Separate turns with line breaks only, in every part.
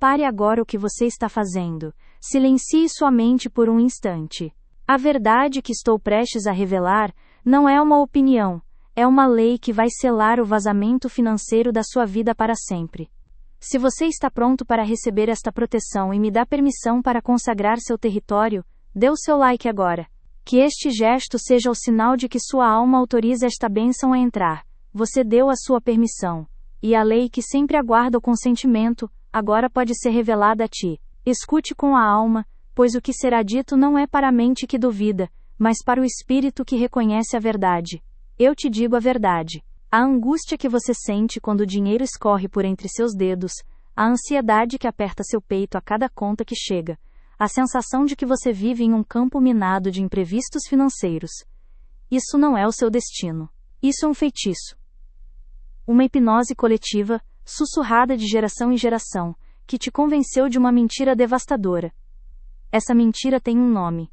pare agora o que você está fazendo. Silencie sua mente por um instante. A verdade que estou prestes a revelar não é uma opinião, é uma lei que vai selar o vazamento financeiro da sua vida para sempre. Se você está pronto para receber esta proteção e me dá permissão para consagrar seu território, dê o seu like agora. Que este gesto seja o sinal de que sua alma autoriza esta bênção a entrar. Você deu a sua permissão. E a lei que sempre aguarda o consentimento, agora pode ser revelada a ti. Escute com a alma, pois o que será dito não é para a mente que duvida, mas para o espírito que reconhece a verdade. Eu te digo a verdade. A angústia que você sente quando o dinheiro escorre por entre seus dedos, a ansiedade que aperta seu peito a cada conta que chega, a sensação de que você vive em um campo minado de imprevistos financeiros. Isso não é o seu destino. Isso é um feitiço. Uma hipnose coletiva, sussurrada de geração em geração, que te convenceu de uma mentira devastadora. Essa mentira tem um nome.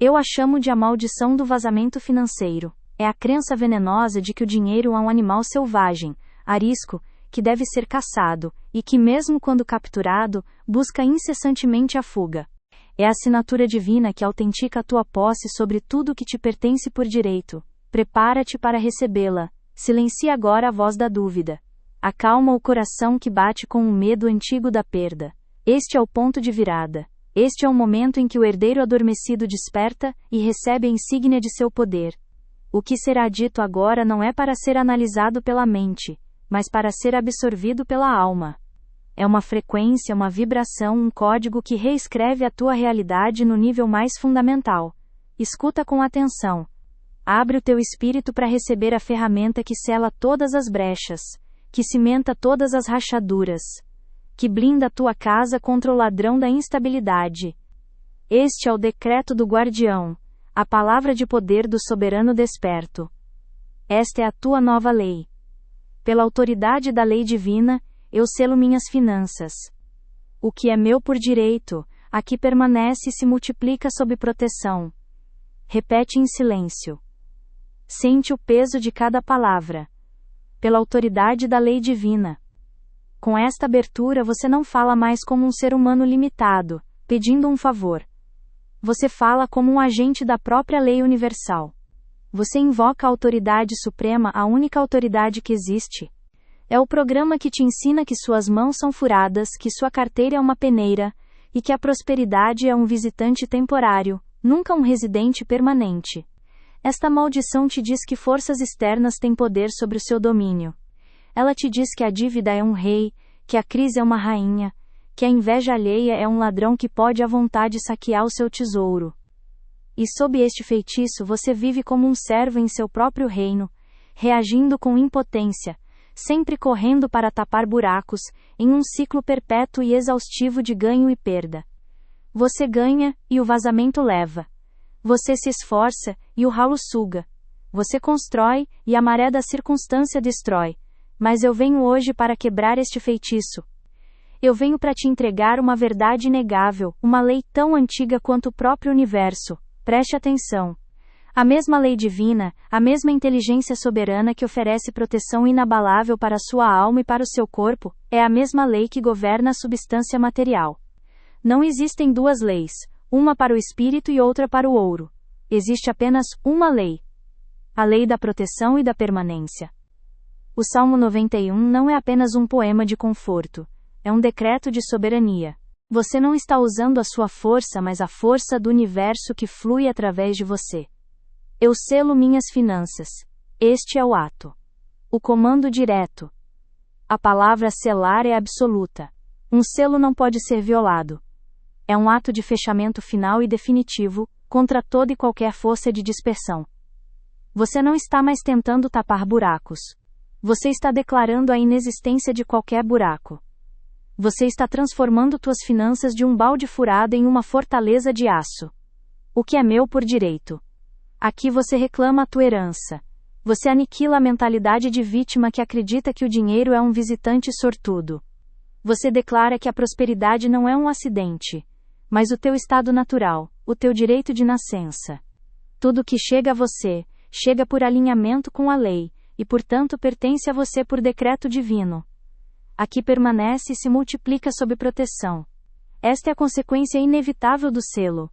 Eu a chamo de a maldição do vazamento financeiro. É a crença venenosa de que o dinheiro é um animal selvagem, arisco, que deve ser caçado, e que mesmo quando capturado, busca incessantemente a fuga. É a assinatura divina que autentica a tua posse sobre tudo que te pertence por direito. Prepara-te para recebê-la. Silencia agora a voz da dúvida. Acalma o coração que bate com o medo antigo da perda. Este é o ponto de virada. Este é o momento em que o herdeiro adormecido desperta e recebe a insígnia de seu poder. O que será dito agora não é para ser analisado pela mente, mas para ser absorvido pela alma. É uma frequência, uma vibração, um código que reescreve a tua realidade no nível mais fundamental. Escuta com atenção. Abre o teu espírito para receber a ferramenta que sela todas as brechas, que cimenta todas as rachaduras, que blinda a tua casa contra o ladrão da instabilidade. Este é o decreto do guardião, a palavra de poder do soberano desperto. Esta é a tua nova lei. Pela autoridade da lei divina, eu selo minhas finanças. O que é meu por direito, aqui permanece e se multiplica sob proteção. Repete em silêncio. Sente o peso de cada palavra. Pela autoridade da lei divina. Com esta abertura você não fala mais como um ser humano limitado, pedindo um favor. Você fala como um agente da própria lei universal. Você invoca a autoridade suprema, a única autoridade que existe. É o programa que te ensina que suas mãos são furadas, que sua carteira é uma peneira, e que a prosperidade é um visitante temporário, nunca um residente permanente. Esta maldição te diz que forças externas têm poder sobre o seu domínio. Ela te diz que a dívida é um rei, que a crise é uma rainha, que a inveja alheia é um ladrão que pode à vontade saquear o seu tesouro. E sob este feitiço você vive como um servo em seu próprio reino, reagindo com impotência, sempre correndo para tapar buracos, em um ciclo perpétuo e exaustivo de ganho e perda. Você ganha, e o vazamento leva. Você se esforça, e o ralo suga. Você constrói, e a maré da circunstância destrói. Mas eu venho hoje para quebrar este feitiço. Eu venho para te entregar uma verdade inegável, uma lei tão antiga quanto o próprio universo. Preste atenção. A mesma lei divina, a mesma inteligência soberana que oferece proteção inabalável para a sua alma e para o seu corpo, é a mesma lei que governa a substância material. Não existem duas leis, uma para o espírito e outra para o ouro. Existe apenas uma lei. A lei da proteção e da permanência. O Salmo 91 não é apenas um poema de conforto. É um decreto de soberania. Você não está usando a sua força, mas a força do universo que flui através de você. Eu selo minhas finanças. Este é o ato. O comando direto. A palavra selar é absoluta. Um selo não pode ser violado. É um ato de fechamento final e definitivo, contra toda e qualquer força de dispersão. Você não está mais tentando tapar buracos. Você está declarando a inexistência de qualquer buraco. Você está transformando tuas finanças de um balde furado em uma fortaleza de aço. O que é meu por direito. Aqui você reclama a tua herança. Você aniquila a mentalidade de vítima que acredita que o dinheiro é um visitante sortudo. Você declara que a prosperidade não é um acidente, mas o teu estado natural, o teu direito de nascença. Tudo que chega a você, chega por alinhamento com a lei, e portanto pertence a você por decreto divino. aqui permanece e se multiplica sob proteção. Esta é a consequência inevitável do selo.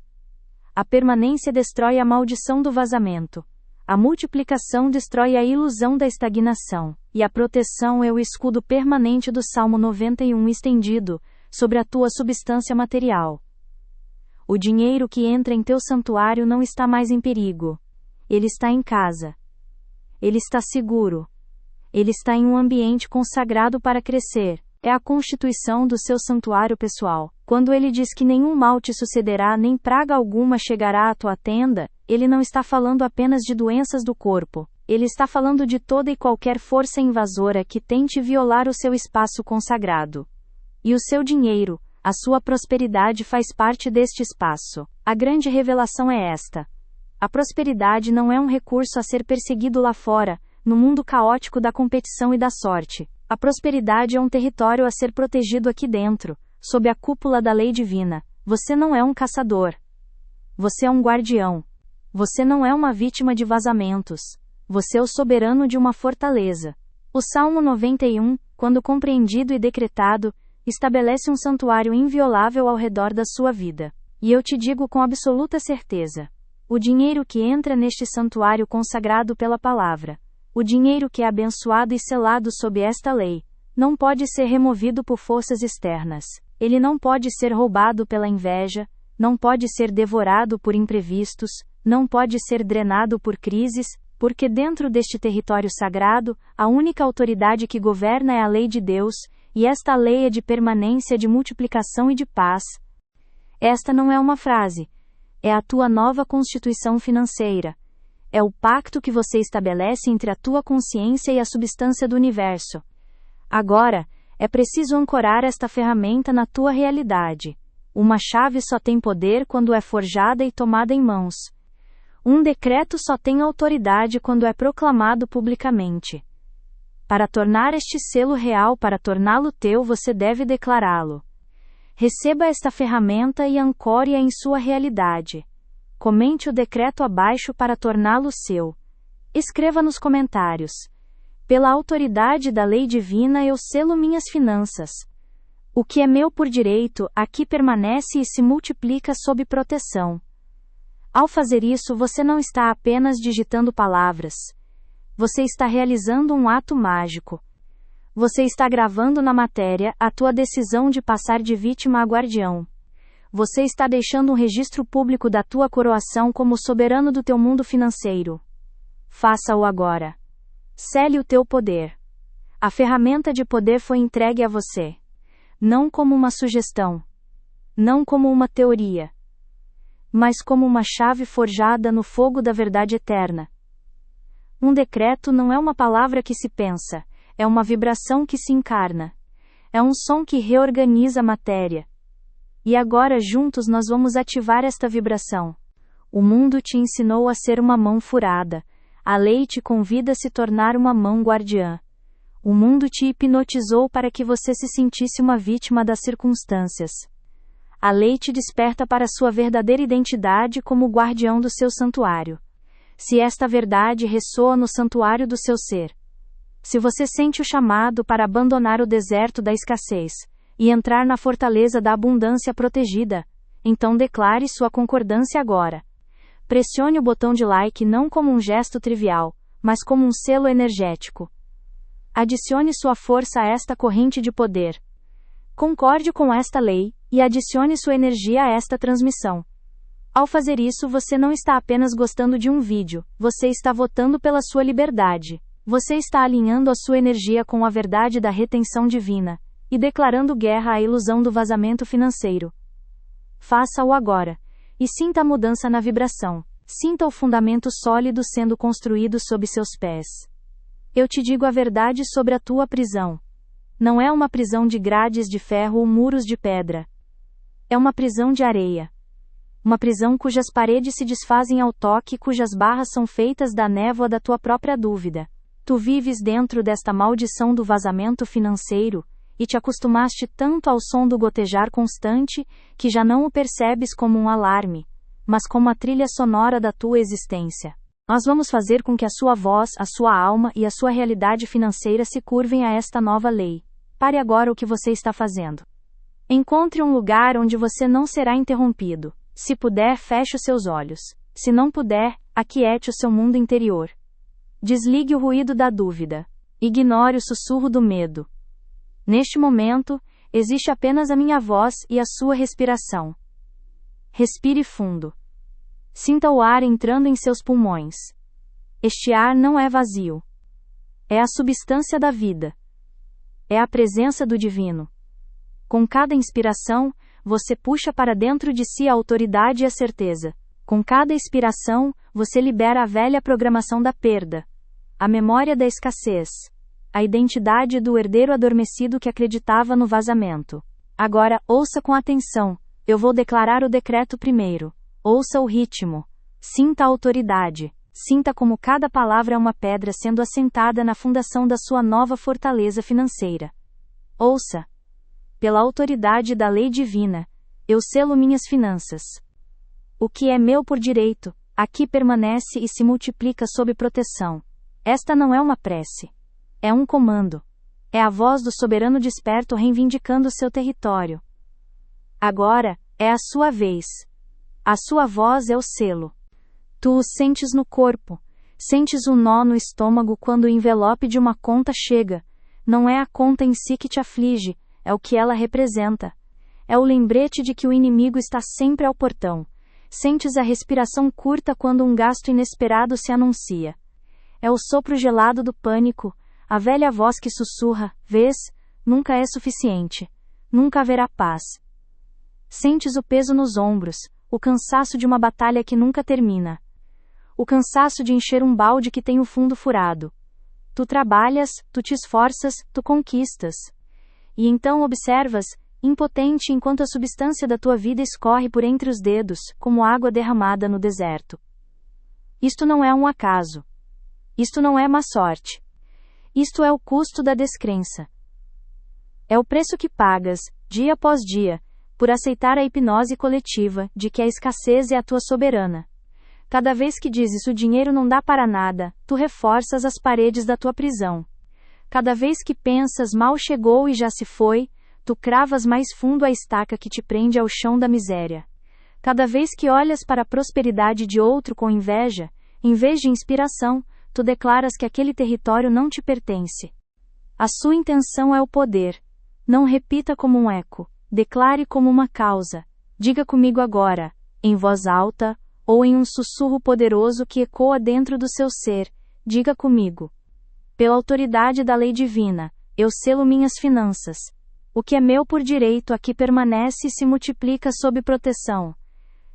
A permanência destrói a maldição do vazamento. A multiplicação destrói a ilusão da estagnação, e a proteção é o escudo permanente do Salmo 91 estendido sobre a tua substância material. O dinheiro que entra em teu santuário não está mais em perigo. Ele está em casa. Ele está seguro. Ele está em um ambiente consagrado para crescer. É a constituição do seu santuário pessoal. Quando ele diz que nenhum mal te sucederá nem praga alguma chegará à tua tenda, ele não está falando apenas de doenças do corpo. Ele está falando de toda e qualquer força invasora que tente violar o seu espaço consagrado. E o seu dinheiro, a sua prosperidade faz parte deste espaço. A grande revelação é esta: a prosperidade não é um recurso a ser perseguido lá fora, no mundo caótico da competição e da sorte. A prosperidade é um território a ser protegido aqui dentro, sob a cúpula da lei divina. Você não é um caçador. Você é um guardião. Você não é uma vítima de vazamentos. Você é o soberano de uma fortaleza. O Salmo 91, quando compreendido e decretado, estabelece um santuário inviolável ao redor da sua vida. E eu te digo com absoluta certeza: o dinheiro que entra neste santuário consagrado pela palavra, o dinheiro que é abençoado e selado sob esta lei, não pode ser removido por forças externas. Ele não pode ser roubado pela inveja, não pode ser devorado por imprevistos, não pode ser drenado por crises, porque dentro deste território sagrado, a única autoridade que governa é a lei de Deus, e esta lei é de permanência, de multiplicação e de paz. Esta não é uma frase. É a tua nova constituição financeira. É o pacto que você estabelece entre a tua consciência e a substância do universo. Agora, é preciso ancorar esta ferramenta na tua realidade. Uma chave só tem poder quando é forjada e tomada em mãos. Um decreto só tem autoridade quando é proclamado publicamente. Para tornar este selo real, para torná-lo teu, você deve declará-lo. Receba esta ferramenta e ancore-a em sua realidade. Comente o decreto abaixo para torná-lo seu. Escreva nos comentários: pela autoridade da lei divina eu selo minhas finanças. O que é meu por direito, aqui permanece e se multiplica sob proteção. Ao fazer isso, você não está apenas digitando palavras. Você está realizando um ato mágico. Você está gravando na matéria a tua decisão de passar de vítima a guardião. Você está deixando um registro público da tua coroação como soberano do teu mundo financeiro. Faça-o agora. Sele o teu poder. A ferramenta de poder foi entregue a você. Não como uma sugestão. Não como uma teoria. Mas como uma chave forjada no fogo da verdade eterna. Um decreto não é uma palavra que se pensa, é uma vibração que se encarna. É um som que reorganiza a matéria. E agora juntos nós vamos ativar esta vibração. O mundo te ensinou a ser uma mão furada. A lei te convida a se tornar uma mão guardiã. O mundo te hipnotizou para que você se sentisse uma vítima das circunstâncias. A lei te desperta para sua verdadeira identidade como guardião do seu santuário. Se esta verdade ressoa no santuário do seu ser. Se você sente o chamado para abandonar o deserto da escassez e entrar na fortaleza da abundância protegida, então declare sua concordância agora. Pressione o botão de like não como um gesto trivial, mas como um selo energético. Adicione sua força a esta corrente de poder. Concorde com esta lei, e adicione sua energia a esta transmissão. Ao fazer isso, você não está apenas gostando de um vídeo, você está votando pela sua liberdade. Você está alinhando a sua energia com a verdade da retenção divina, e declarando guerra à ilusão do vazamento financeiro. Faça-o agora. E sinta a mudança na vibração. Sinta o fundamento sólido sendo construído sob seus pés. Eu te digo a verdade sobre a tua prisão. Não é uma prisão de grades de ferro ou muros de pedra. É uma prisão de areia. Uma prisão cujas paredes se desfazem ao toque e cujas barras são feitas da névoa da tua própria dúvida. Tu vives dentro desta maldição do vazamento financeiro, e te acostumaste tanto ao som do gotejar constante, que já não o percebes como um alarme, mas como a trilha sonora da tua existência. Nós vamos fazer com que a sua voz, a sua alma e a sua realidade financeira se curvem a esta nova lei. pare agora o que você está fazendo. Encontre um lugar onde você não será interrompido. Se puder, feche os seus olhos. Se não puder, aquiete o seu mundo interior. Desligue o ruído da dúvida. Ignore o sussurro do medo. Neste momento, existe apenas a minha voz e a sua respiração. Respire fundo. Sinta o ar entrando em seus pulmões. Este ar não é vazio. É a substância da vida. É a presença do divino. Com cada inspiração, você puxa para dentro de si a autoridade e a certeza. Com cada expiração, você libera a velha programação da perda, a memória da escassez, a identidade do herdeiro adormecido que acreditava no vazamento. Agora, ouça com atenção. Eu vou declarar o decreto primeiro. Ouça o ritmo. Sinta a autoridade. Sinta como cada palavra é uma pedra sendo assentada na fundação da sua nova fortaleza financeira. Ouça. Pela autoridade da lei divina, eu selo minhas finanças. O que é meu por direito, aqui permanece e se multiplica sob proteção. Esta não é uma prece. É um comando. É a voz do soberano desperto reivindicando seu território. Agora, é a sua vez. A sua voz é o selo. Tu o sentes no corpo. Sentes um nó no estômago quando o envelope de uma conta chega. Não é a conta em si que te aflige, é o que ela representa. É o lembrete de que o inimigo está sempre ao portão. Sentes a respiração curta quando um gasto inesperado se anuncia. É o sopro gelado do pânico, a velha voz que sussurra, vês, nunca é suficiente. Nunca haverá paz. Sentes o peso nos ombros, o cansaço de uma batalha que nunca termina. O cansaço de encher um balde que tem o fundo furado. Tu trabalhas, tu te esforças, tu conquistas. E então observas, impotente enquanto a substância da tua vida escorre por entre os dedos, como água derramada no deserto. Isto não é um acaso. Isto não é má sorte. Isto é o custo da descrença. É o preço que pagas, dia após dia, por aceitar a hipnose coletiva de que a escassez é a tua soberana. Cada vez que dizes o dinheiro não dá para nada, tu reforças as paredes da tua prisão. Cada vez que pensas mal chegou e já se foi, tu cravas mais fundo a estaca que te prende ao chão da miséria. Cada vez que olhas para a prosperidade de outro com inveja, em vez de inspiração, tu declaras que aquele território não te pertence. A sua intenção é o poder. Não repita como um eco, declare como uma causa. Diga comigo agora, em voz alta, ou em um sussurro poderoso que ecoa dentro do seu ser, diga comigo. Pela autoridade da lei divina, eu selo minhas finanças. O que é meu por direito aqui permanece e se multiplica sob proteção.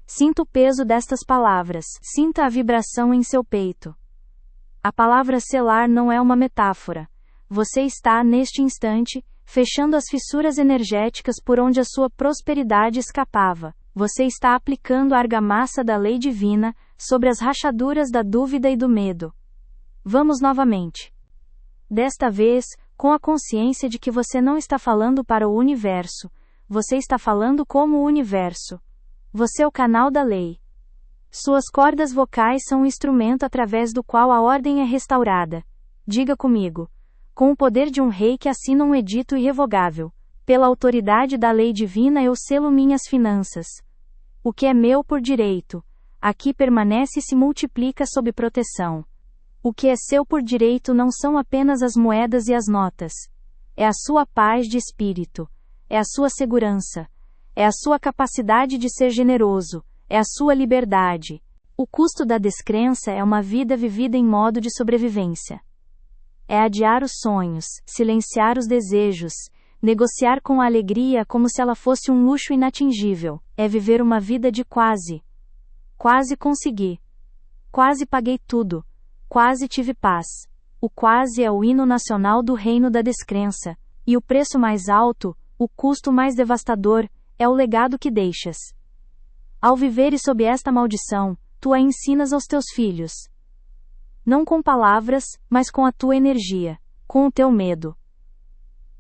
Sinta o peso destas palavras. Sinta a vibração em seu peito. A palavra selar não é uma metáfora. Você está, neste instante, fechando as fissuras energéticas por onde a sua prosperidade escapava. Você está aplicando a argamassa da lei divina sobre as rachaduras da dúvida e do medo. Vamos novamente. Desta vez, com a consciência de que você não está falando para o universo, você está falando como o universo. Você é o canal da lei. Suas cordas vocais são o instrumento através do qual a ordem é restaurada. Diga comigo. Com o poder de um rei que assina um edito irrevogável. Pela autoridade da lei divina eu selo minhas finanças. O que é meu por direito, aqui permanece e se multiplica sob proteção. O que é seu por direito não são apenas as moedas e as notas. É a sua paz de espírito. É a sua segurança. É a sua capacidade de ser generoso. É a sua liberdade. O custo da descrença é uma vida vivida em modo de sobrevivência. É adiar os sonhos, silenciar os desejos, negociar com a alegria como se ela fosse um luxo inatingível. É viver uma vida de quase. Quase consegui. Quase paguei tudo. Quase tive paz. O quase é o hino nacional do reino da descrença. E o preço mais alto, o custo mais devastador, é o legado que deixas. Ao viveres sob esta maldição, tu a ensinas aos teus filhos. Não com palavras, mas com a tua energia, com o teu medo,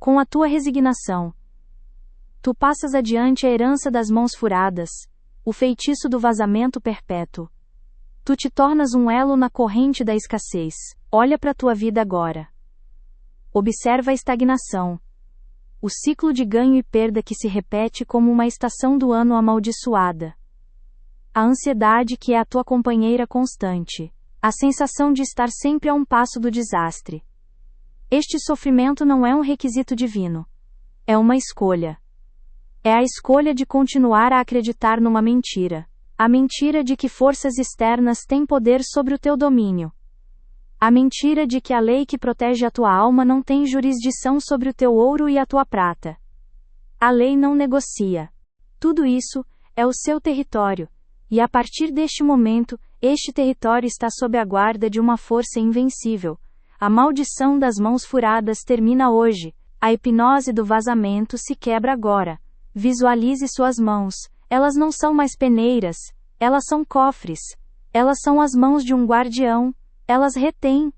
com a tua resignação. Tu passas adiante a herança das mãos furadas, o feitiço do vazamento perpétuo. Tu te tornas um elo na corrente da escassez. Olha para a tua vida agora. Observa a estagnação. o ciclo de ganho e perda que se repete como uma estação do ano amaldiçoada. A ansiedade que é a tua companheira constante. A sensação de estar sempre a um passo do desastre. Este sofrimento não é um requisito divino. É uma escolha. É a escolha de continuar a acreditar numa mentira. A mentira de que forças externas têm poder sobre o teu domínio. A mentira de que a lei que protege a tua alma não tem jurisdição sobre o teu ouro e a tua prata. A lei não negocia. Tudo isso é o seu território, e a partir deste momento, este território está sob a guarda de uma força invencível. A maldição das mãos furadas termina hoje. A hipnose do vazamento se quebra agora. Visualize suas mãos. Elas não são mais peneiras. Elas são cofres. Elas são as mãos de um guardião. Elas retêm.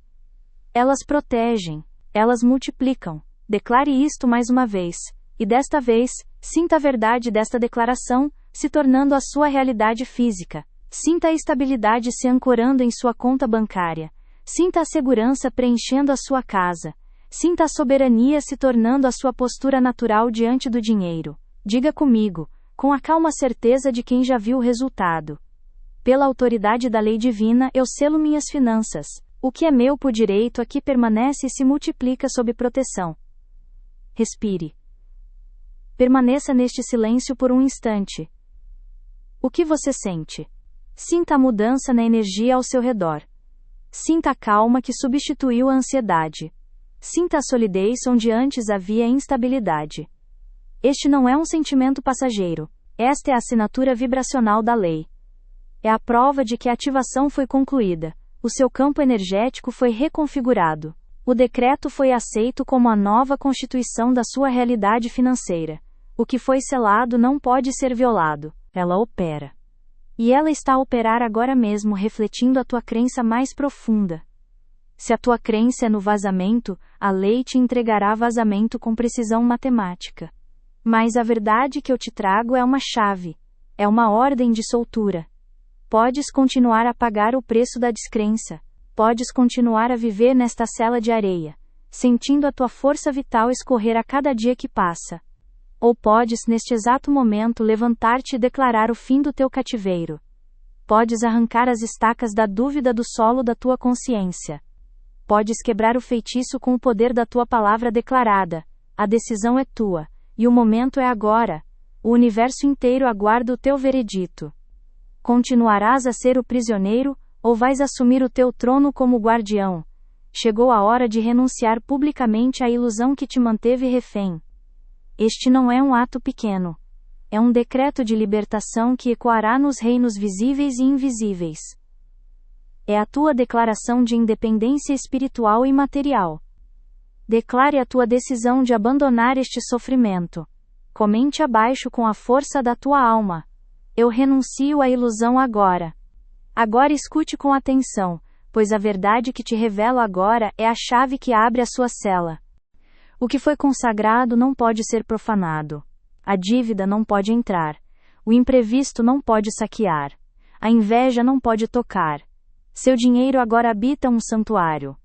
Elas protegem. Elas multiplicam. Declare isto mais uma vez. E desta vez, sinta a verdade desta declaração, se tornando a sua realidade física. Sinta a estabilidade se ancorando em sua conta bancária. Sinta a segurança preenchendo a sua casa. Sinta a soberania se tornando a sua postura natural diante do dinheiro. Diga comigo, com a calma certeza de quem já viu o resultado. Pela autoridade da lei divina, eu selo minhas finanças. O que é meu por direito aqui permanece e se multiplica sob proteção. Respire. Permaneça neste silêncio por um instante. O que você sente? Sinta a mudança na energia ao seu redor. Sinta a calma que substituiu a ansiedade. Sinta a solidez onde antes havia instabilidade. Este não é um sentimento passageiro. Esta é a assinatura vibracional da lei. É a prova de que a ativação foi concluída. O seu campo energético foi reconfigurado. O decreto foi aceito como a nova constituição da sua realidade financeira. O que foi selado não pode ser violado. Ela opera. E ela está a operar agora mesmo, refletindo a tua crença mais profunda. Se a tua crença é no vazamento, a lei te entregará vazamento com precisão matemática. Mas a verdade que eu te trago é uma chave. É uma ordem de soltura. Podes continuar a pagar o preço da descrença. Podes continuar a viver nesta cela de areia, sentindo a tua força vital escorrer a cada dia que passa. Ou podes, neste exato momento, levantar-te e declarar o fim do teu cativeiro. Podes arrancar as estacas da dúvida do solo da tua consciência. Podes quebrar o feitiço com o poder da tua palavra declarada. A decisão é tua, e o momento é agora. O universo inteiro aguarda o teu veredito. Continuarás a ser o prisioneiro, ou vais assumir o teu trono como guardião? Chegou a hora de renunciar publicamente à ilusão que te manteve refém. Este não é um ato pequeno. É um decreto de libertação que ecoará nos reinos visíveis e invisíveis. É a tua declaração de independência espiritual e material. Declare a tua decisão de abandonar este sofrimento. Comente abaixo com a força da tua alma. Eu renuncio à ilusão agora. Agora escute com atenção, pois a verdade que te revelo agora é a chave que abre a sua cela. O que foi consagrado não pode ser profanado. A dívida não pode entrar. O imprevisto não pode saquear. A inveja não pode tocar. Seu dinheiro agora habita um santuário.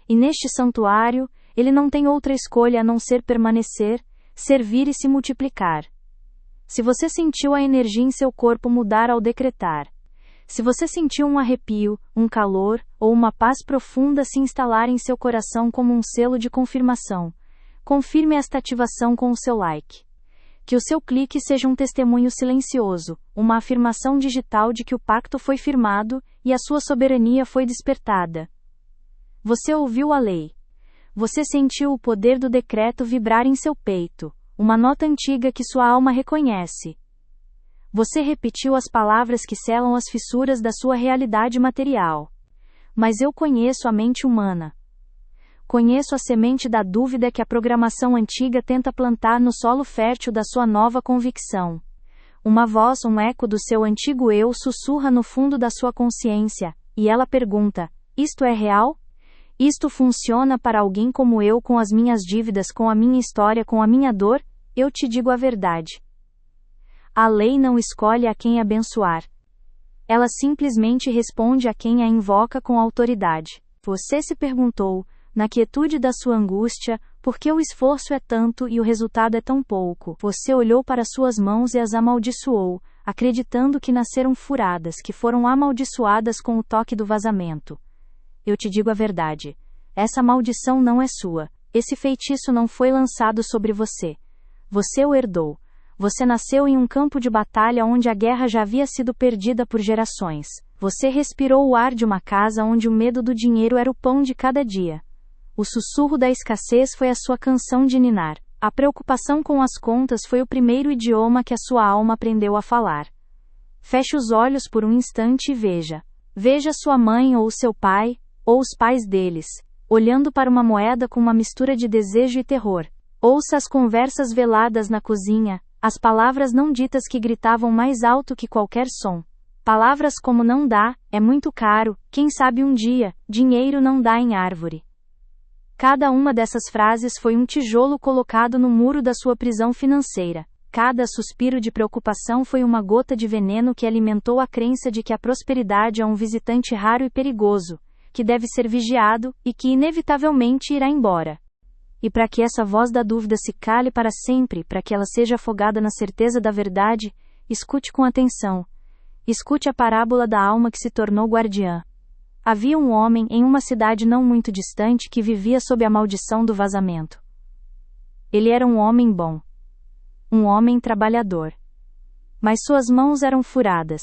E neste santuário, ele não tem outra escolha a não ser permanecer, servir e se multiplicar. Se você sentiu a energia em seu corpo mudar ao decretar, se você sentiu um arrepio, um calor, ou uma paz profunda se instalar em seu coração como um selo de confirmação, confirme esta ativação com o seu like. Que o seu clique seja um testemunho silencioso, uma afirmação digital de que o pacto foi firmado e a sua soberania foi despertada. Você ouviu a lei. Você sentiu o poder do decreto vibrar em seu peito, uma nota antiga que sua alma reconhece. Você repetiu as palavras que selam as fissuras da sua realidade material. Mas eu conheço a mente humana. Conheço a semente da dúvida que a programação antiga tenta plantar no solo fértil da sua nova convicção. Uma voz, um eco do seu antigo eu sussurra no fundo da sua consciência, e ela pergunta: isto é real? Isto funciona para alguém como eu, com as minhas dívidas, com a minha história, com a minha dor? Eu te digo a verdade. A lei não escolhe a quem abençoar. Ela simplesmente responde a quem a invoca com autoridade. Você se perguntou, na quietude da sua angústia, Porque o esforço é tanto e o resultado é tão pouco. Você olhou para suas mãos e as amaldiçoou, acreditando que nasceram furadas, que foram amaldiçoadas com o toque do vazamento. Eu te digo a verdade. Essa maldição não é sua. Esse feitiço não foi lançado sobre você. Você o herdou. Você nasceu em um campo de batalha onde a guerra já havia sido perdida por gerações. Você respirou o ar de uma casa onde o medo do dinheiro era o pão de cada dia. O sussurro da escassez foi a sua canção de ninar. A preocupação com as contas foi o primeiro idioma que a sua alma aprendeu a falar. Feche os olhos por um instante e veja. Veja sua mãe ou seu pai, ou os pais deles, olhando para uma moeda com uma mistura de desejo e terror. Ouça as conversas veladas na cozinha, as palavras não ditas que gritavam mais alto que qualquer som. Palavras como não dá, é muito caro, quem sabe um dia, dinheiro não dá em árvore. Cada uma dessas frases foi um tijolo colocado no muro da sua prisão financeira. Cada suspiro de preocupação foi uma gota de veneno que alimentou a crença de que a prosperidade é um visitante raro e perigoso, que deve ser vigiado e que inevitavelmente irá embora. E para que essa voz da dúvida se cale para sempre, para que ela seja afogada na certeza da verdade, escute com atenção. Escute a parábola da alma que se tornou guardiã. Havia um homem em uma cidade não muito distante que vivia sob a maldição do vazamento. Ele era um homem bom. Um homem trabalhador. Mas suas mãos eram furadas.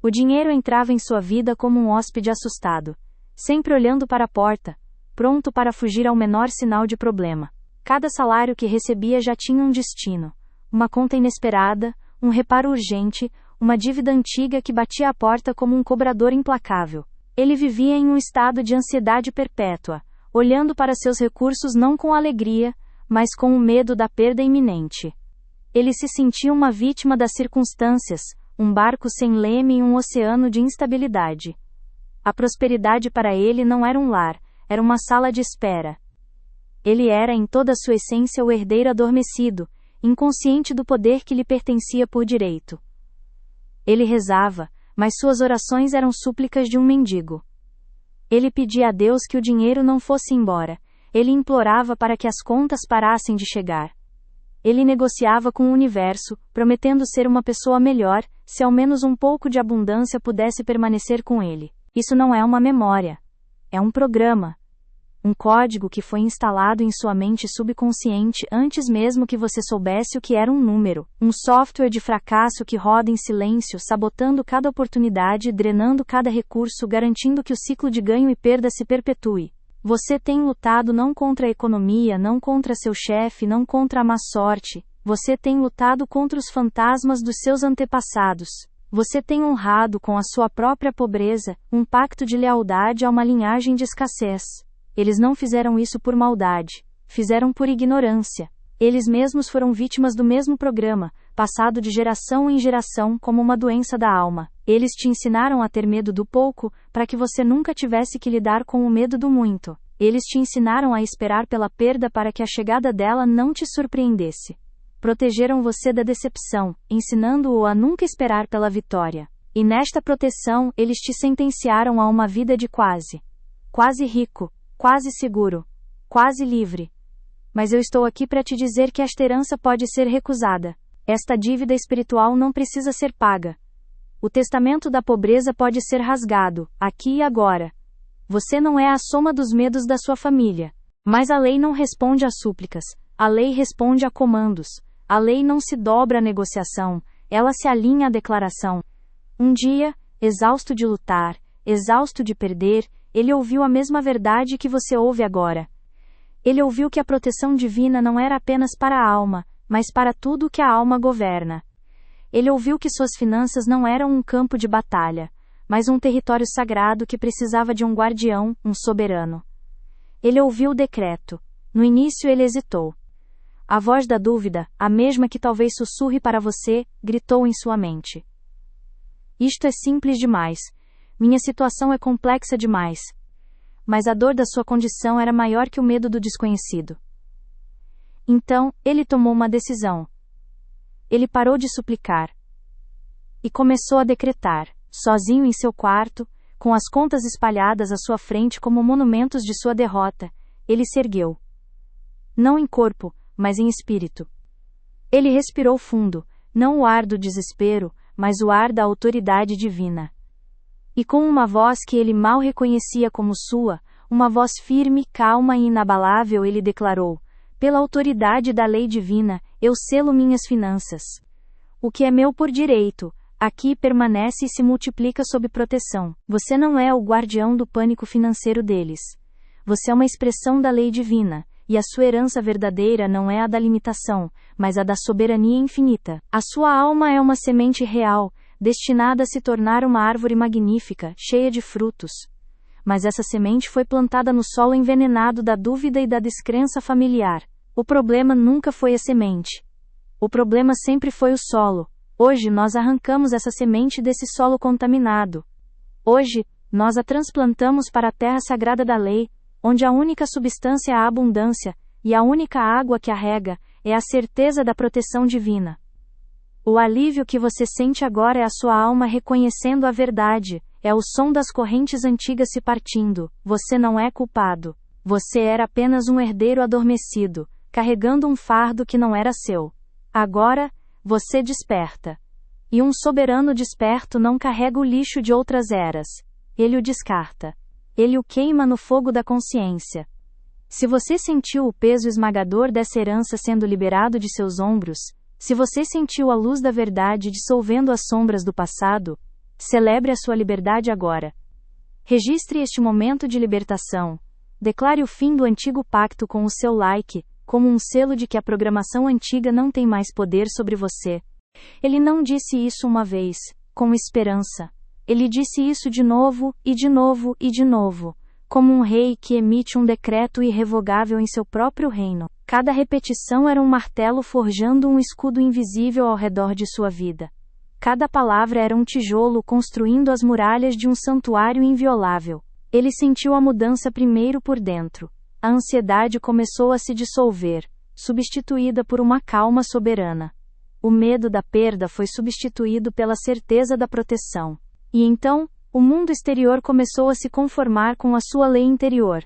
O dinheiro entrava em sua vida como um hóspede assustado, sempre olhando para a porta, pronto para fugir ao menor sinal de problema. Cada salário que recebia já tinha um destino, uma conta inesperada, um reparo urgente, uma dívida antiga que batia à porta como um cobrador implacável. Ele vivia em um estado de ansiedade perpétua, olhando para seus recursos não com alegria, mas com o medo da perda iminente. Ele se sentia uma vítima das circunstâncias, um barco sem leme em um oceano de instabilidade. A prosperidade para ele não era um lar, era uma sala de espera. Ele era em toda sua essência o herdeiro adormecido, inconsciente do poder que lhe pertencia por direito. Ele rezava, mas suas orações eram súplicas de um mendigo. Ele pedia a Deus que o dinheiro não fosse embora, ele implorava para que as contas parassem de chegar. Ele negociava com o universo, prometendo ser uma pessoa melhor, se ao menos um pouco de abundância pudesse permanecer com ele. Isso não é uma memória. É um programa. Um código que foi instalado em sua mente subconsciente antes mesmo que você soubesse o que era um número. Um software de fracasso que roda em silêncio, sabotando cada oportunidade e drenando cada recurso, garantindo que o ciclo de ganho e perda se perpetue. Você tem lutado não contra a economia, não contra seu chefe, não contra a má sorte. Você tem lutado contra os fantasmas dos seus antepassados. Você tem honrado com a sua própria pobreza, um pacto de lealdade a uma linhagem de escassez. Eles não fizeram isso por maldade. Fizeram por ignorância. Eles mesmos foram vítimas do mesmo programa, passado de geração em geração como uma doença da alma. Eles te ensinaram a ter medo do pouco, para que você nunca tivesse que lidar com o medo do muito. Eles te ensinaram a esperar pela perda para que a chegada dela não te surpreendesse. Protegeram você da decepção, ensinando-o a nunca esperar pela vitória. E nesta proteção, eles te sentenciaram a uma vida de quase rico, quase seguro, quase livre. Mas eu estou aqui para te dizer que esta herança pode ser recusada. Esta dívida espiritual não precisa ser paga. O testamento da pobreza pode ser rasgado, aqui e agora. Você não é a soma dos medos da sua família. Mas a lei não responde a súplicas, a lei responde a comandos. A lei não se dobra à negociação, ela se alinha à declaração. Um dia, exausto de lutar, exausto de perder, ele ouviu a mesma verdade que você ouve agora. Ele ouviu que a proteção divina não era apenas para a alma, mas para tudo o que a alma governa. Ele ouviu que suas finanças não eram um campo de batalha, mas um território sagrado que precisava de um guardião, um soberano. Ele ouviu o decreto. No início ele hesitou. A voz da dúvida, a mesma que talvez sussurre para você, gritou em sua mente. Isto é simples demais. Minha situação é complexa demais. Mas a dor da sua condição era maior que o medo do desconhecido. Então, ele tomou uma decisão. Ele parou de suplicar. E começou a decretar, sozinho em seu quarto, com as contas espalhadas à sua frente como monumentos de sua derrota, ele se ergueu. não em corpo, mas em espírito. Ele respirou fundo, não o ar do desespero, mas o ar da autoridade divina. E com uma voz que ele mal reconhecia como sua, uma voz firme, calma e inabalável, ele declarou: pela autoridade da lei divina, eu selo minhas finanças. O que é meu por direito, aqui permanece e se multiplica sob proteção. Você não é o guardião do pânico financeiro deles. Você é uma expressão da lei divina, e a sua herança verdadeira não é a da limitação, mas a da soberania infinita. A sua alma é uma semente real, destinada a se tornar uma árvore magnífica, cheia de frutos. Mas essa semente foi plantada no solo envenenado da dúvida e da descrença familiar. O problema nunca foi a semente. O problema sempre foi o solo. Hoje nós arrancamos essa semente desse solo contaminado. Hoje, nós a transplantamos para a terra sagrada da lei, onde a única substância é a abundância, e a única água que a rega é a certeza da proteção divina. O alívio que você sente agora é a sua alma reconhecendo a verdade, é o som das correntes antigas se partindo. Você não é culpado. Você era apenas um herdeiro adormecido, carregando um fardo que não era seu. Agora, você desperta. E um soberano desperto não carrega o lixo de outras eras. Ele o descarta. Ele o queima no fogo da consciência. Se você sentiu o peso esmagador dessa herança sendo liberado de seus ombros, se você sentiu a luz da verdade dissolvendo as sombras do passado, celebre a sua liberdade agora. Registre este momento de libertação. Declare o fim do antigo pacto com o seu like, como um selo de que a programação antiga não tem mais poder sobre você. Ele não disse isso uma vez, com esperança. Ele disse isso de novo, e de novo, e de novo, como um rei que emite um decreto irrevogável em seu próprio reino. Cada repetição era um martelo forjando um escudo invisível ao redor de sua vida. Cada palavra era um tijolo construindo as muralhas de um santuário inviolável. Ele sentiu a mudança primeiro por dentro. A ansiedade começou a se dissolver, substituída por uma calma soberana. O medo da perda foi substituído pela certeza da proteção. E então, o mundo exterior começou a se conformar com a sua lei interior.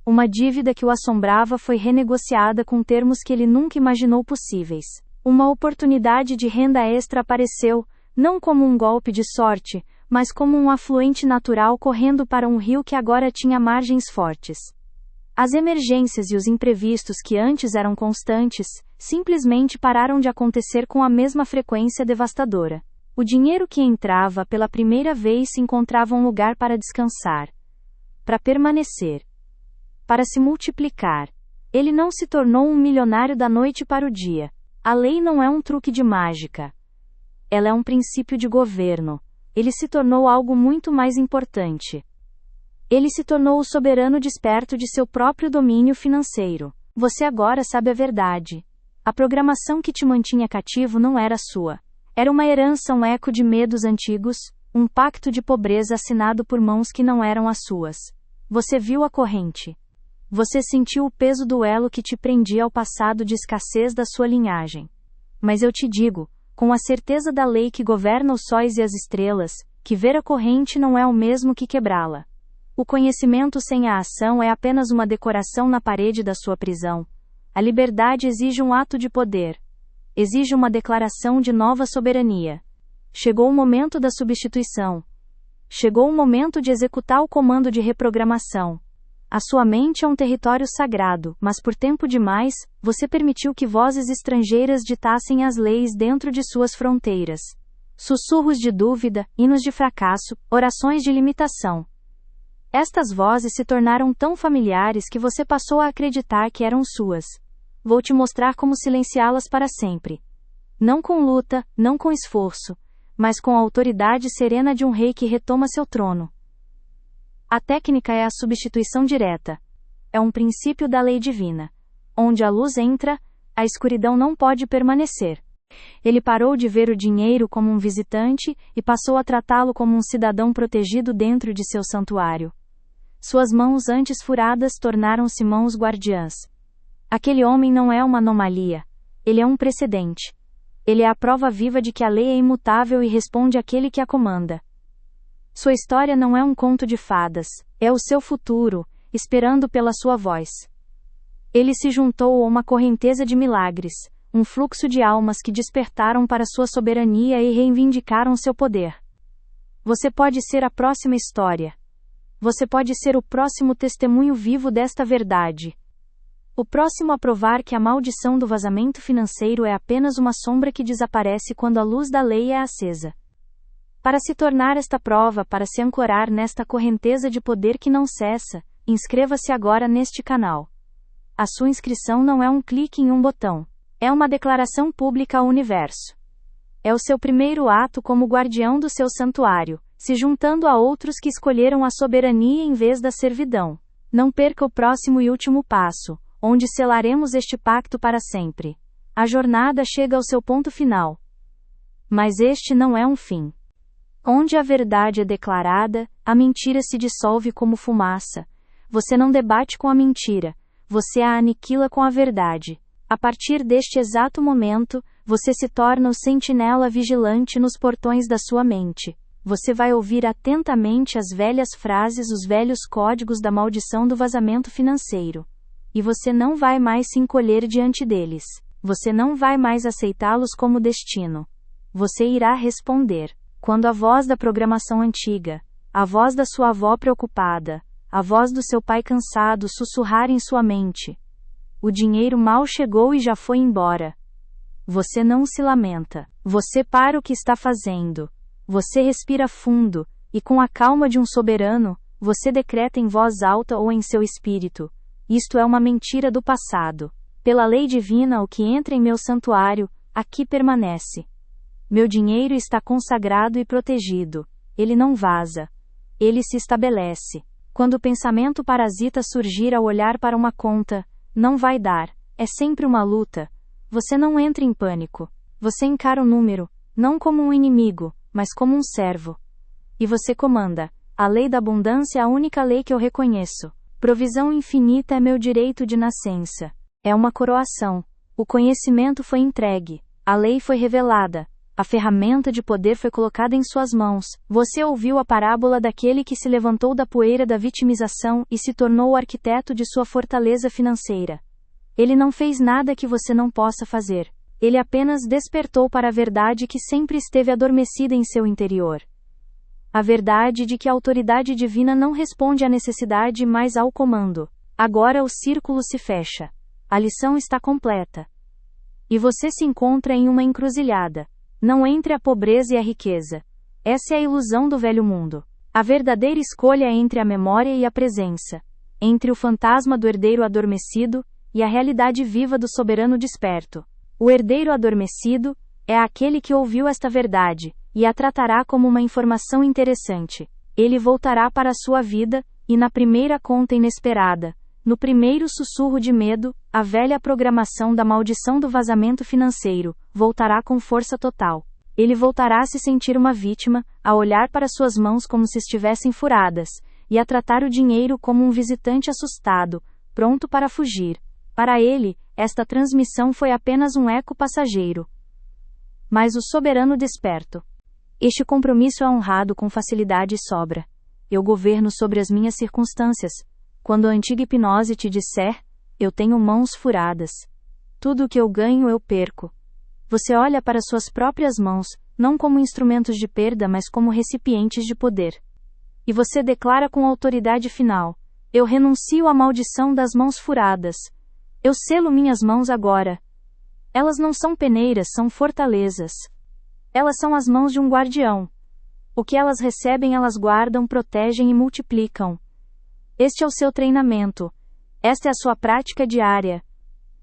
Uma dívida que o assombrava foi renegociada com termos que ele nunca imaginou possíveis. Uma oportunidade de renda extra apareceu, não como um golpe de sorte, mas como um afluente natural correndo para um rio que agora tinha margens fortes. As emergências e os imprevistos que antes eram constantes, simplesmente pararam de acontecer com a mesma frequência devastadora. O dinheiro que entrava pela primeira vez encontrava um lugar para descansar, para permanecer, para se multiplicar. Ele não se tornou um milionário da noite para o dia. A lei não é um truque de mágica. Ela é um princípio de governo. Ele se tornou algo muito mais importante. Ele se tornou o soberano desperto de seu próprio domínio financeiro. Você agora sabe a verdade. A programação que te mantinha cativo não era sua. Era uma herança, um eco de medos antigos, um pacto de pobreza assinado por mãos que não eram as suas. Você viu a corrente. Você sentiu o peso do elo que te prendia ao passado de escassez da sua linhagem. Mas eu te digo, com a certeza da lei que governa os sóis e as estrelas, que ver a corrente não é o mesmo que quebrá-la. O conhecimento sem a ação é apenas uma decoração na parede da sua prisão. A liberdade exige um ato de poder. Exige uma declaração de nova soberania. Chegou o momento da substituição. Chegou o momento de executar o comando de reprogramação. A sua mente é um território sagrado, mas por tempo demais, você permitiu que vozes estrangeiras ditassem as leis dentro de suas fronteiras. Sussurros de dúvida, hinos de fracasso, orações de limitação. Estas vozes se tornaram tão familiares que você passou a acreditar que eram suas. Vou te mostrar como silenciá-las para sempre. Não com luta, não com esforço, mas com a autoridade serena de um rei que retoma seu trono. A técnica é a substituição direta. É um princípio da lei divina. Onde a luz entra, a escuridão não pode permanecer. Ele parou de ver o dinheiro como um visitante e passou a tratá-lo como um cidadão protegido dentro de seu santuário. Suas mãos antes furadas tornaram-se mãos guardiãs. Aquele homem não é uma anomalia. Ele é um precedente. Ele é a prova viva de que a lei é imutável e responde àquele que a comanda. Sua história não é um conto de fadas, é o seu futuro, esperando pela sua voz. Ele se juntou a uma correnteza de milagres, um fluxo de almas que despertaram para sua soberania e reivindicaram seu poder. Você pode ser a próxima história. Você pode ser o próximo testemunho vivo desta verdade. O próximo a provar que a maldição do vazamento financeiro é apenas uma sombra que desaparece quando a luz da lei é acesa. Para se tornar esta prova, para se ancorar nesta correnteza de poder que não cessa, inscreva-se agora neste canal. A sua inscrição não é um clique em um botão. É uma declaração pública ao universo. É o seu primeiro ato como guardião do seu santuário, se juntando a outros que escolheram a soberania em vez da servidão. Não perca o próximo e último passo, onde selaremos este pacto para sempre. A jornada chega ao seu ponto final. Mas este não é um fim. Onde a verdade é declarada, a mentira se dissolve como fumaça. Você não debate com a mentira, você a aniquila com a verdade. A partir deste exato momento, você se torna o sentinela vigilante nos portões da sua mente. Você vai ouvir atentamente as velhas frases, os velhos códigos da maldição do vazamento financeiro. E você não vai mais se encolher diante deles. Você não vai mais aceitá-los como destino. Você irá responder. Quando a voz da programação antiga, a voz da sua avó preocupada, a voz do seu pai cansado sussurrar em sua mente: o dinheiro mal chegou e já foi embora. Você não se lamenta. Você para o que está fazendo. Você respira fundo, e com a calma de um soberano, você decreta em voz alta ou em seu espírito: isto é uma mentira do passado. Pela lei divina, o que entra em meu santuário, aqui permanece. Meu dinheiro está consagrado e protegido. Ele não vaza. Ele se estabelece. Quando o pensamento parasita surgir ao olhar para uma conta, não vai dar. É sempre uma luta. Você não entra em pânico. Você encara o número, não como um inimigo, mas como um servo. E você comanda: a lei da abundância é a única lei que eu reconheço. Provisão infinita é meu direito de nascença. É uma coroação. O conhecimento foi entregue. A lei foi revelada. A ferramenta de poder foi colocada em suas mãos. Você ouviu a parábola daquele que se levantou da poeira da vitimização e se tornou o arquiteto de sua fortaleza financeira. Ele não fez nada que você não possa fazer. Ele apenas despertou para a verdade que sempre esteve adormecida em seu interior. A verdade de que a autoridade divina não responde à necessidade, mas ao comando. Agora o círculo se fecha. A lição está completa. E você se encontra em uma encruzilhada. Não entre a pobreza e a riqueza. Essa é a ilusão do velho mundo. A verdadeira escolha é entre a memória e a presença. Entre o fantasma do herdeiro adormecido e a realidade viva do soberano desperto. O herdeiro adormecido é aquele que ouviu esta verdade e a tratará como uma informação interessante. Ele voltará para a sua vida, e na primeira conta inesperada, no primeiro sussurro de medo, a velha programação da maldição do vazamento financeiro voltará com força total. Ele voltará a se sentir uma vítima, a olhar para suas mãos como se estivessem furadas, e a tratar o dinheiro como um visitante assustado, pronto para fugir. Para ele, esta transmissão foi apenas um eco passageiro. Mas o soberano desperto. Este compromisso é honrado com facilidade e sobra. Eu governo sobre as minhas circunstâncias. Quando a antiga hipnose te disser: eu tenho mãos furadas. Tudo o que eu ganho eu perco. Você olha para suas próprias mãos, não como instrumentos de perda, mas como recipientes de poder. E você declara com autoridade final: eu renuncio à maldição das mãos furadas. Eu selo minhas mãos agora. Elas não são peneiras, são fortalezas. Elas são as mãos de um guardião. O que elas recebem, elas guardam, protegem e multiplicam. Este é o seu treinamento. Esta é a sua prática diária.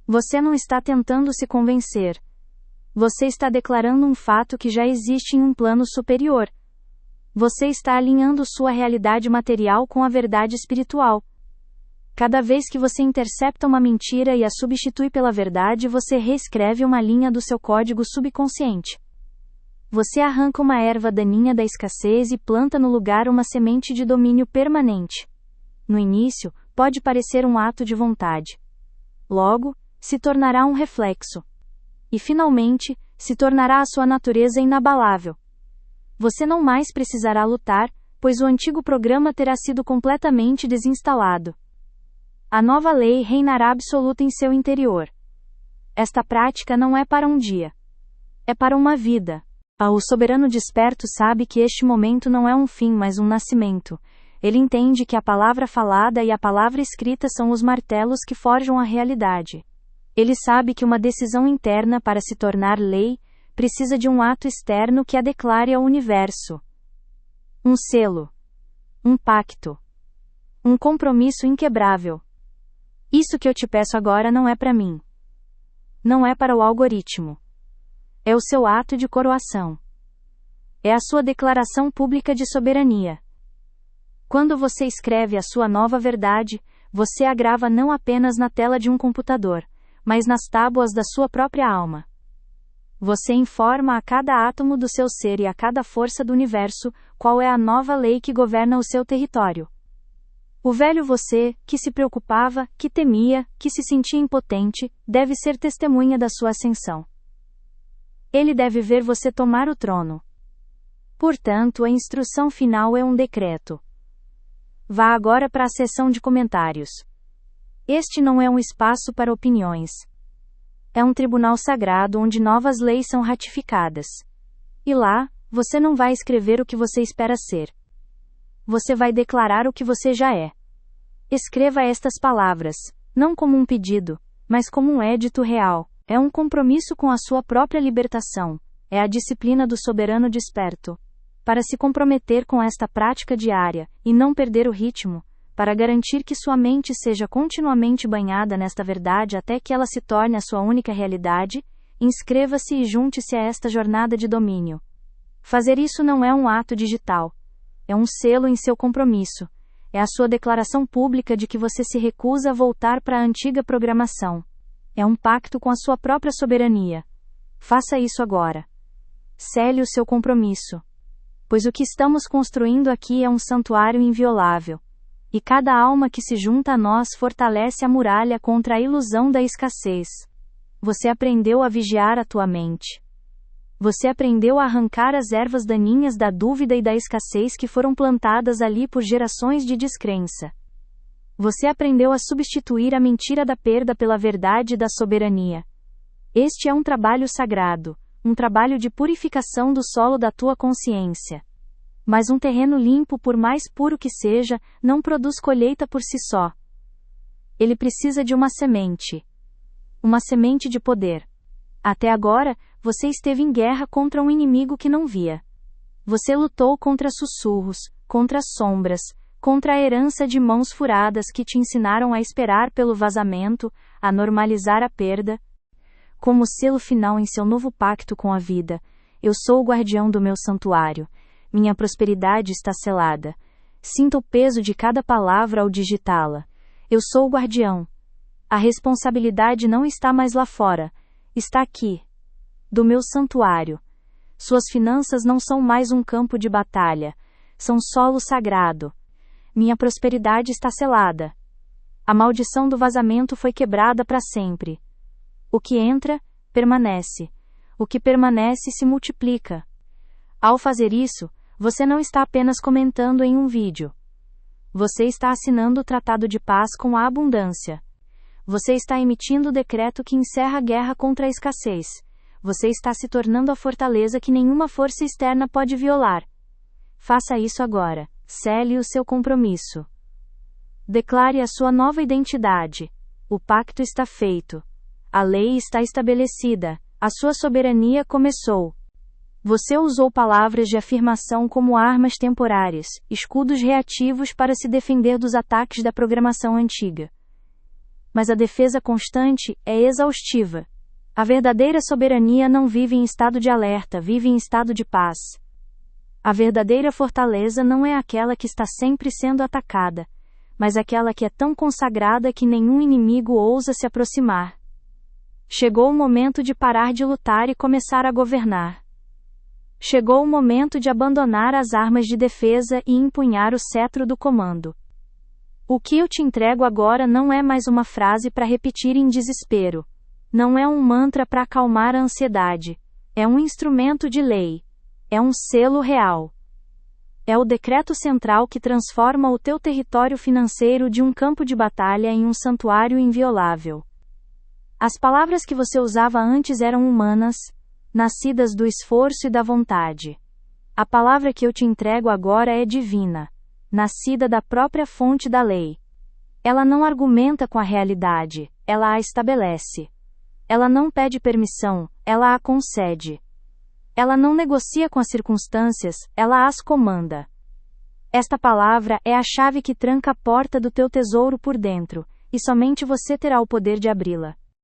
Você não está tentando se convencer. Você está declarando um fato que já existe em um plano superior. Você está alinhando sua realidade material com a verdade espiritual. Cada vez que você intercepta uma mentira e a substitui pela verdade, você reescreve uma linha do seu código subconsciente. Você arranca uma erva daninha da escassez e planta no lugar uma semente de domínio permanente. No início, pode parecer um ato de vontade. Logo, se tornará um reflexo. E, finalmente, se tornará a sua natureza inabalável. Você não mais precisará lutar, pois o antigo programa terá sido completamente desinstalado. A nova lei reinará absoluta em seu interior. Esta prática não é para um dia. É para uma vida. O soberano desperto sabe que este momento não é um fim, mas um nascimento. Ele entende que a palavra falada e a palavra escrita são os martelos que forjam a realidade. Ele sabe que uma decisão interna para se tornar lei precisa de um ato externo que a declare ao universo. Um selo. Um pacto. Um compromisso inquebrável. Isso que eu te peço agora não é para mim. Não é para o algoritmo. É o seu ato de coroação. É a sua declaração pública de soberania. Quando você escreve a sua nova verdade, você a grava não apenas na tela de um computador, mas nas tábuas da sua própria alma. Você informa a cada átomo do seu ser e a cada força do universo qual é a nova lei que governa o seu território. O velho você, que se preocupava, que temia, que se sentia impotente, deve ser testemunha da sua ascensão. Ele deve ver você tomar o trono. Portanto, a instrução final é um decreto. Vá agora para a seção de comentários. Este não é um espaço para opiniões. É um tribunal sagrado onde novas leis são ratificadas. E lá, você não vai escrever o que você espera ser. Você vai declarar o que você já é. Escreva estas palavras, não como um pedido, mas como um édito real. É um compromisso com a sua própria libertação. É a disciplina do soberano desperto. Para se comprometer com esta prática diária, e não perder o ritmo, para garantir que sua mente seja continuamente banhada nesta verdade até que ela se torne a sua única realidade, inscreva-se e junte-se a esta jornada de domínio. Fazer isso não é um ato digital. É um selo em seu compromisso. É a sua declaração pública de que você se recusa a voltar para a antiga programação. É um pacto com a sua própria soberania. Faça isso agora. Cele o seu compromisso. Pois o que estamos construindo aqui é um santuário inviolável. E cada alma que se junta a nós fortalece a muralha contra a ilusão da escassez. Você aprendeu a vigiar a tua mente. Você aprendeu a arrancar as ervas daninhas da dúvida e da escassez que foram plantadas ali por gerações de descrença. Você aprendeu a substituir a mentira da perda pela verdade da soberania. Este é um trabalho sagrado, um trabalho de purificação do solo da tua consciência. Mas um terreno limpo, por mais puro que seja, não produz colheita por si só. Ele precisa de uma semente. Uma semente de poder. Até agora, você esteve em guerra contra um inimigo que não via. Você lutou contra sussurros, contra sombras, contra a herança de mãos furadas que te ensinaram a esperar pelo vazamento, a normalizar a perda. Como selo final em seu novo pacto com a vida, eu sou o guardião do meu santuário. Minha prosperidade está selada. Sinta o peso de cada palavra ao digitá-la. Eu sou o guardião. A responsabilidade não está mais lá fora. Está aqui. Do meu santuário. Suas finanças não são mais um campo de batalha. São solo sagrado. Minha prosperidade está selada. A maldição do vazamento foi quebrada para sempre. O que entra, permanece. O que permanece se multiplica. Ao fazer isso, você não está apenas comentando em um vídeo. Você está assinando o Tratado de Paz com a Abundância. Você está emitindo o decreto que encerra a guerra contra a escassez. Você está se tornando a fortaleza que nenhuma força externa pode violar. Faça isso agora. Cele o seu compromisso. Declare a sua nova identidade. O pacto está feito. A lei está estabelecida. A sua soberania começou. Você usou palavras de afirmação como armas temporárias, escudos reativos para se defender dos ataques da programação antiga. Mas a defesa constante é exaustiva. A verdadeira soberania não vive em estado de alerta, vive em estado de paz. A verdadeira fortaleza não é aquela que está sempre sendo atacada, mas aquela que é tão consagrada que nenhum inimigo ousa se aproximar. Chegou o momento de parar de lutar e começar a governar. Chegou o momento de abandonar as armas de defesa e empunhar o cetro do comando. O que eu te entrego agora não é mais uma frase para repetir em desespero. Não é um mantra para acalmar a ansiedade. É um instrumento de lei. É um selo real. É o decreto central que transforma o teu território financeiro de um campo de batalha em um santuário inviolável. As palavras que você usava antes eram humanas, nascidas do esforço e da vontade. A palavra que eu te entrego agora é divina, nascida da própria fonte da lei. Ela não argumenta com a realidade, ela a estabelece. Ela não pede permissão, ela a concede. Ela não negocia com as circunstâncias, ela as comanda. Esta palavra é a chave que tranca a porta do teu tesouro por dentro, e somente você terá o poder de abri-la.